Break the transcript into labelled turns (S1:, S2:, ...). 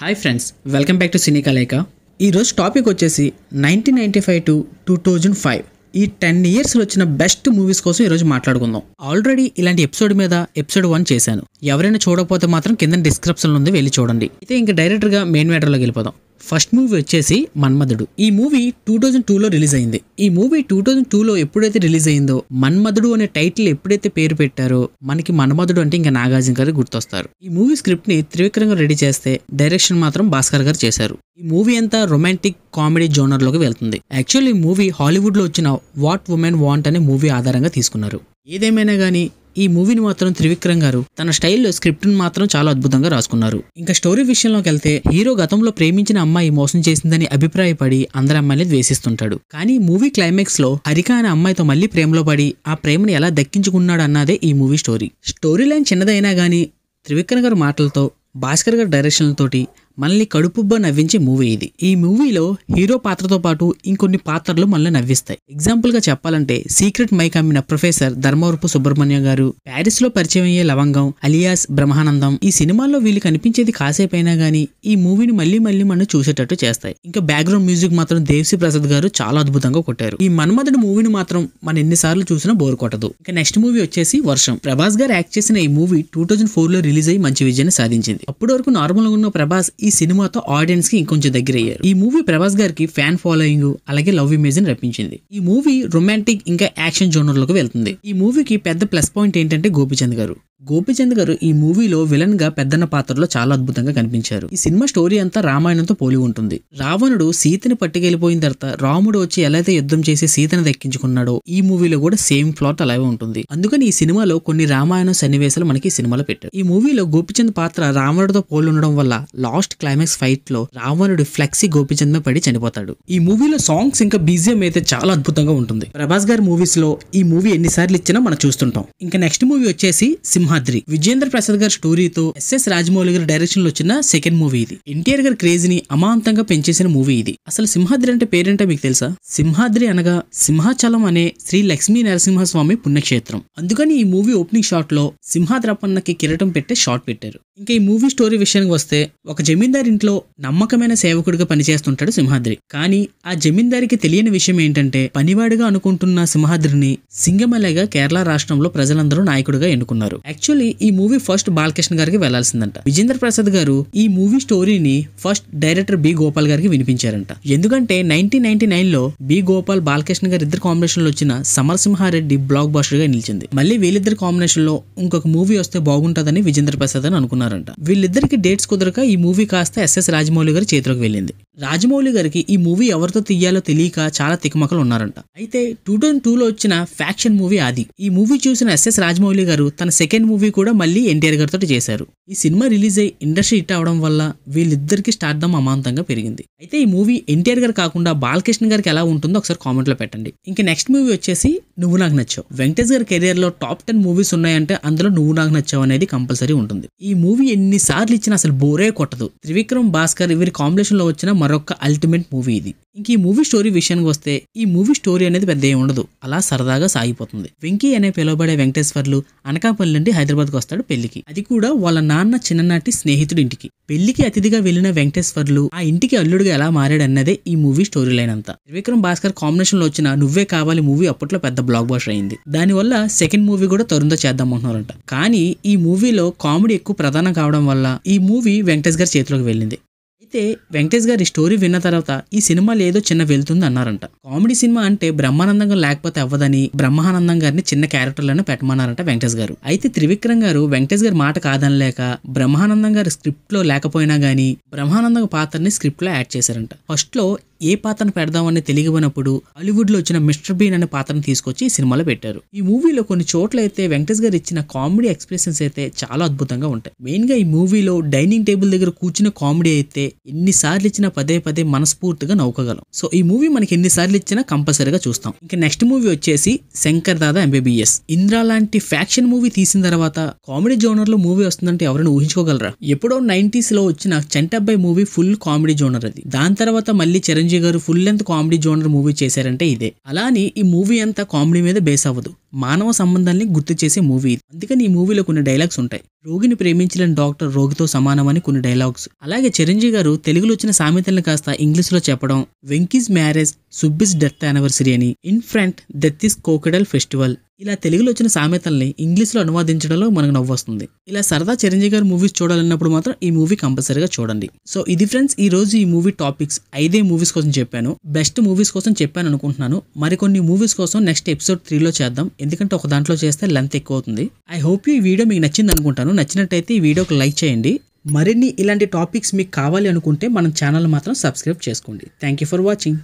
S1: Hi friends, welcome back to సినీ కలయిక. ఈరోజు topic వచ్చేసి 1995 టు 2005 ఈ 10 ఇయర్స్లో వచ్చిన బెస్ట్ మూవీస్ కోసం ఈరోజు మాట్లాడుకుందాం. ఆల్రెడీ ఇలాంటి ఎపిసోడ్ మీద ఎపిసోడ్ 1 చేశాను. ఎవరైనా చూడకపోతే మాత్రం కింద డిస్క్రిప్షన్లో ఉంది, వెళ్ళి చూడండి. అయితే ఇంకా డైరెక్టర్గా మెయిన్ మ్యాటర్లోకి వెళ్ళిపోదాం. ఫస్ట్ మూవీ వచ్చేసి మన్మధుడు. ఈ మూవీ 2002లో రిలీజ్ అయింది. ఈ మూవీ 2002లో ఎప్పుడైతే రిలీజ్ అయిందో మన్మధుడు అనే టైటిల్ ఎప్పుడైతే పేరు పెట్టారో మనకి మన్మధుడు అంటే ఇంకా నాగార్జున గారు గుర్తొస్తారు. ఈ మూవీ స్క్రిప్ట్ ని త్రివిక్రమ్ గారు రెడీ చేస్తే డైరెక్షన్ మాత్రం భాస్కర్ గారు చేశారు. ఈ మూవీ అంతా రొమాంటిక్ కామెడీ జోనర్ లోకి వెళ్తుంది. యాక్చువల్లీ ఈ మూవీ హాలీవుడ్ లో వచ్చిన వాట్ ఉమెన్ వాంట్ అనే మూవీ ఆధారంగా తీసుకున్నారు. ఏదేమైనా గానీ ఈ మూవీని మాత్రం త్రివిక్రమ్ గారు తన స్టైల్లో స్క్రిప్ట్ ని మాత్రం చాలా అద్భుతంగా రాసుకున్నారు. ఇంకా స్టోరీ విషయంలోకి వెళ్తే హీరో గతంలో ప్రేమించిన అమ్మాయి మోసం చేసిందని అభిప్రాయపడి అందరి అమ్మాయిని ద్వేషిస్తుంటాడు. కానీ మూవీ క్లైమాక్స్ లో హరిక అనే అమ్మాయితో మళ్ళీ ప్రేమలో పడి ఆ ప్రేమను ఎలా దక్కించుకున్నాడు అన్నదే ఈ మూవీ స్టోరీ లైన్ చిన్నదైనా గానీ త్రివిక్రమ్ గారి మాటలతో భాస్కర్ గారి డైరెక్షన్ తోటి మనల్ని కడుపుబ్బా నవ్వించే మూవీ ఇది. ఈ మూవీలో హీరో పాత్రతో పాటు ఇంకొన్ని పాత్రలు మనల్ని నవ్విస్తాయి. ఎగ్జాంపుల్ గా చెప్పాలంటే సీక్రెట్ మైక్ అమ్మిన ప్రొఫెసర్ ధర్మవరపు సుబ్రహ్మణ్యం గారు, ప్యారిస్ లో పరిచయం అయ్యే లవంగం అలియాస్ బ్రహ్మానందం. ఈ సినిమాల్లో వీళ్ళు కనిపించేది కాసేపైనా గానీ ఈ మూవీని మళ్ళీ మనం చూసేటట్టు చేస్తాయి. ఇంకా బ్యాక్గ్రౌండ్ మ్యూజిక్ మాత్రం దేవిశ్రీ ప్రసాద్ గారు చాలా అద్భుతంగా కొట్టారు. ఈ మన్మధుడు మూవీని మాత్రం మనం ఎన్నిసార్లు చూసినా బోర్ కొట్టదు. ఇంకా నెక్స్ట్ మూవీ వచ్చేసి వర్షం. ప్రభాస్ గారు యాక్ట్ చేసిన ఈ మూవీ 2004లో రిలీజ్ అయ్యి మంచి విజయాన్ని సాధించింది. అప్పటి వరకు నార్మల్ గా ఉన్న ప్రభాస్ ఈ సినిమాతో ఆడియన్స్ కి ఇంకొంచెం దగ్గర అయ్యారు. ఈ మూవీ ప్రభాస్ గారికి ఫ్యాన్ ఫాలోయింగ్ అలాగే లవ్ ఇమేజ్ ని రప్పించింది. ఈ మూవీ రొమాంటిక్ ఇంకా యాక్షన్ జోనర్ లోకి వెళ్తుంది. ఈ మూవీకి పెద్ద ప్లస్ పాయింట్ ఏంటంటే గోపీచంద్ గారు ఈ మూవీలో విలన్ గా పెద్దన్న పాత్రలో చాలా అద్భుతంగా కనిపించారు. ఈ సినిమా స్టోరీ అంతా రామాయణంతో పోలి ఉంటుంది. రావణుడు సీతని పట్టుకెళ్లిపోయిన తర్వాత రాముడు వచ్చి ఎలా అయితే యుద్ధం చేసి సీతను దక్కించుకున్నాడో ఈ మూవీలో కూడా సేమ్ ప్లాట్ అలాగే ఉంటుంది. అందుకని ఈ సినిమాలో కొన్ని రామాయణం సన్నివేశాలు మనకి ఈ సినిమాలో పెట్టారు. ఈ మూవీలో గోపీచంద్ పాత్ర రావణుడితో పోలి ఉండడం వల్ల లాస్ట్ క్లైమాక్స్ ఫైట్ లో రావణుడు ఫ్లెక్సీ గోపీచంద్ మీద పడి చనిపోతాడు. ఈ మూవీలో సాంగ్స్ ఇంకా బీజిఎం అయితే చాలా అద్భుతంగా ఉంటుంది. ప్రభాస్ గారి మూవీస్ లో ఈ మూవీ ఎన్నిసార్లు ఇచ్చినా మనం చూస్తుంటాం. ఇంకా నెక్స్ట్ మూవీ వచ్చేసి సింహాద్రి. విజేంద్ర ప్రసాద్ గారి స్టోరీతో ఎస్ఎస్ రాజమౌళి గారి డైరెక్షన్ లో వచ్చిన సెకండ్ మూవీ ఇది. ఎన్టీఆర్ గారి క్రేజ్ ని అమాంతంగా పెంచేసిన మూవీ ఇది. అసలు సింహాద్రి అంటే పేరేంటో మీకు తెలుసా? సింహాద్రి అనగా సింహాచలం అనే శ్రీ లక్ష్మీ నరసింహస్వామి పుణ్యక్షేత్రం. అందుకని ఈ మూవీ ఓపెనింగ్ షాట్ లో సింహాద్రప్పన్నకి కిరీటం పెట్టే షాట్ పెట్టారు. ఇంకా ఈ మూవీ స్టోరీ విషయానికి వస్తే ఒక జమీందార్ ఇంట్లో నమ్మకమైన సేవకుడిగా పనిచేస్తుంటాడు సింహాద్రి. కానీ ఆ జమీందారికి తెలియని విషయం ఏంటంటే పనివాడిగా అనుకుంటున్న సింహాద్రిని సింగమలగా కేరళ రాష్ట్రంలో ప్రజలందరూ నాయకుడిగా ఎన్నుకున్నారు. యాక్చువల్లీ ఈ మూవీ ఫస్ట్ బాలకృష్ణ గారికి వెళ్లాల్సిందంట. విజేంద్ర ప్రసాద్ గారు ఈ మూవీ స్టోరీని ఫస్ట్ డైరెక్టర్ బి గోపాల్ గారికి వినిపించారంట. ఎందుకంటే 1999లో బి గోపాల్ బాలకృష్ణ గారి ఇద్దరు కాంబినేషన్ లో వచ్చిన సమరసింహారెడ్డి బ్లాక్ బస్టర్ గా నిలిచింది. మళ్ళీ వీళ్ళిద్దరు కాంబినేషన్ లో ఇంకొక మూవీ వస్తే బాగుంటుందని విజేంద్ర ప్రసాద్ అని అనుకున్నారంట. వీళ్ళిద్దరికి డేట్స్ కుదరక ఈ మూవీ కాస్త ఎస్ఎస్ రాజమౌళి గారి చేతిలోకి వెళ్ళింది. రాజమౌళి గారికి ఈ మూవీ ఎవరితో తీయాలో తెలియక చాలా తికమకలు ఉన్నారంట. అయితే 2002లో వచ్చిన ఫ్యాక్షన్ మూవీ ఆది. ఈ మూవీ చూసిన ఎస్ఎస్ రాజమౌళి గారు తన సెకండ్ మూవీ కూడా మళ్ళీ ఎన్టీఆర్ గారితో చేశారు. ఈ సినిమా రిలీజ్ అయ్యి ఇండస్ట్రీ హిట్ అవడం వల్ల వీళ్ళిద్దరికి స్టార్డమ్ అమాంతంగా పెరిగింది. అయితే ఈ మూవీ ఎన్టీఆర్ గారు కాకుండా బాలకృష్ణ గారికి ఎలా ఉంటుందో ఒకసారి కామెంట్ లో పెట్టండి. ఇంకా నెక్స్ట్ మూవీ వచ్చేసి నువ్వు నాకు నచ్చావు. వెంకటేష్ గారి కెరియర్ లో టాప్ 10 మూవీస్ ఉన్నాయంటే అందులో నువ్వు నాకు నచ్చావు అనేది కంపల్సరీ ఉంటుంది. ఈ మూవీ ఎన్నిసార్లు ఇచ్చినా అసలు బోరే కొట్టదు. త్రివిక్రమ్ భాస్కర్ వీరి కాంబినేషన్ లో వచ్చిన మరొక అల్టిమేట్ మూవీ ఇది. ఇంక ఈ మూవీ స్టోరీ విషయానికి వస్తే ఈ మూవీ స్టోరీ అనేది పెద్ద ఏమి ఉండదు, అలా సరదాగా సాగిపోతుంది. వెంకీ అనే పిలువబడే వెంకటేశ్వర్లు అనకాపల్లి నుండి హైదరాబాద్కి వస్తాడు పెళ్లికి. అది కూడా వాళ్ళ నాన్న చిన్ననాటి స్నేహితుడి ఇంటికి. పెళ్లికి అతిథిగా వెళ్లిన వెంకటేశ్వర్లు ఆ ఇంటికి అల్లుడుగా ఎలా మారాడు అన్నదే ఈ మూవీ స్టోరీ లైన్ అంతా. త్రివిక్రమ్ భాస్కర్ కాంబినేషన్ లో వచ్చిన నువ్వే కావాలి మూవీ అప్పట్లో పెద్ద బ్లాక్ బస్టర్ అయింది. దానివల్ల సెకండ్ మూవీ కూడా త్వరలో చేద్దాం అనుకున్నారంట. కానీ ఈ మూవీలో కామెడీ ఎక్కువ ప్రధానం కావడం వల్ల ఈ మూవీ వెంకటేష్ గారి చేతిలోకి వెళ్ళింది. అయితే వెంకటేష్ గారి స్టోరీ విన్న తర్వాత ఈ సినిమాలో ఏదో చిన్న వెళ్తుంది అన్నారంట. కామెడీ సినిమా అంటే బ్రహ్మానందంగా లేకపోతే అవ్వదని బ్రహ్మానందం గారిని చిన్న క్యారెక్టర్లను పెట్టమన్నారంట వెంకటేష్ గారు. అయితే త్రివిక్రమ్ గారు వెంకటేష్ గారి మాట కాదనలేక బ్రహ్మానందం గారి స్క్రిప్ట్ లో లేకపోయినా గానీ బ్రహ్మానందం పాత్రని స్క్రిప్ట్ లో యాడ్ చేశారంట. ఫస్ట్ లో ఏ పాత్రను పెడదామని తెలియబడినప్పుడు హాలీవుడ్ లో వచ్చిన మిస్టర్ బీన్ అనే పాత్రను తీసుకొచ్చి ఈ సినిమాలో పెట్టారు. ఈ మూవీలో కొన్ని చోట్ల అయితే వెంకటేష్ గారు ఇచ్చిన కామెడీ ఎక్స్ప్రెషన్స్ అయితే చాలా అద్భుతంగా ఉంటాయి. మెయిన్ గా ఈ మూవీలో డైనింగ్ టేబుల్ దగ్గర కూర్చున్న కామెడీ అయితే ఎన్నిసార్లు ఇచ్చినా పదే మనస్ఫూర్తిగా నవ్వుకోగలం. సో ఈ మూవీ మనకి ఎన్నిసార్లు ఇచ్చినా కంపల్సరీగా చూస్తాం. ఇంకా నెక్స్ట్ మూవీ వచ్చేసి శంకర్ దాదా ఎంబీబీఎస్. ఇంద్రా లాంటి ఫ్యాక్షన్ మూవీ తీసిన తర్వాత కామెడీ జోనర్ లో మూవీ వస్తుందంటే ఎవరైనా ఊహించుకోగలరా? ఎప్పుడో 90s లో వచ్చిన Chantabbai movie full comedy genre అది. దాని తర్వాత మళ్ళీ చిరంజీవి గారు full length comedy genre movie చేశారంటే ఇదే. అలాని ఈ మూవీ అంతా కామెడీ మీద బేస్ అవ్వదు, మానవ సంబంధాన్ని గుర్తు చేసే మూవీ. అందుకని ఈ మూవీలో కొన్ని డైలాగ్స్ ఉంటాయి. రోగిని ప్రేమించలేని డాక్టర్ రోగితో సమానమని కొన్ని డైలాగ్స్. అలాగే చిరంజీవి గారు తెలుగులో వచ్చిన సామెతలను కాస్త ఇంగ్లీష్ లో చెప్పడం, వెంకీస్ మ్యారేజ్, సుబ్బిస్ డెత్ యానివర్సరీ అని, in front death is crocodile festival, ఇలా తెలుగులో వచ్చిన సామెతల్ని ఇంగ్లీష్ లో అనువాదించడంలో మనకు నవ్వొస్తుంది. ఇలా సరదా చిరంజీవి గారి మూవీస్ చూడాలన్నప్పుడు మాత్రం ఈ మూవీ కంపల్సరీగా చూడండి. సో ఇది ఫ్రెండ్స్ ఈ రోజు ఈ మూవీ టాపిక్స్. 5 మూవీస్ కోసం చెప్పాను, బెస్ట్ మూవీస్ కోసం చెప్పాను అనుకుంటున్నాను. మరికొన్ని మూవీస్ కోసం నెక్స్ట్ ఎపిసోడ్ 3లో చేద్దాం, ఎందుకంటే ఒక దాంట్లో చేస్తే లెంత్ ఎక్కువ అవుతుంది. ఐ హోప్ ఈ వీడియో మీకు నచ్చింది అనుకుంటాను. నచ్చినట్టయితే ఈ వీడియోకి లైక్ చేయండి. మరిన్ని ఇలాంటి టాపిక్స్ మీకు కావాలి అనుకుంటే మన ఛానల్ మాత్రం సబ్స్క్రైబ్ చేసుకోండి. Thank you for watching.